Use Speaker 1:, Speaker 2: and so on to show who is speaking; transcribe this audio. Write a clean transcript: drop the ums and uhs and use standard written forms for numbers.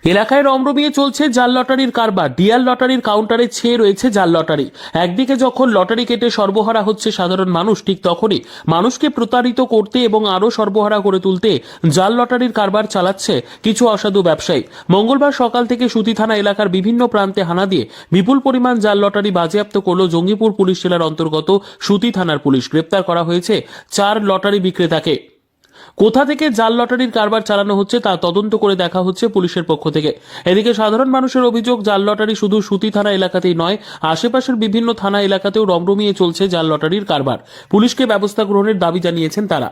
Speaker 1: এলাকায় রমরমিয়ে চলছে জাল লটারির কারবার। ডিয়াল লটারির কাউন্টারে ছেয়ে রয়েছে জাল লটারি। একদিকে যখন লটারি কেটে সর্বহারা হচ্ছে সাধারণ মানুষ, ঠিক তখনই মানুষকে প্রতারিত করতে এবং আরও সর্বহারা করে তুলতে জাল লটারির কারবার চালাচ্ছে কিছু অসাধু ব্যবসায়ী। মঙ্গলবার সকাল থেকে সুতি থানা এলাকার বিভিন্ন প্রান্তে হানা দিয়ে বিপুল পরিমাণ জাল লটারি বাজেয়াপ্ত করল জঙ্গিপুর পুলিশ জেলার অন্তর্গত সুতি থানার পুলিশ। গ্রেপ্তার করা হয়েছে 4 লটারি বিক্রেতাকে। কোথা থেকে জাল লটারির কারবার চালানো হচ্ছে তা তদন্ত করে দেখা হচ্ছে পুলিশের পক্ষ থেকে। এদিকে সাধারণ মানুষের অভিযোগ, জাল লটারি শুধু সুতি থানা এলাকাতেই নয়, আশেপাশের বিভিন্ন থানা এলাকাতেও রমরমিয়ে চলছে জাল লটারির কারবার। পুলিশকে ব্যবস্থা গ্রহণের দাবি জানিয়েছেন তারা।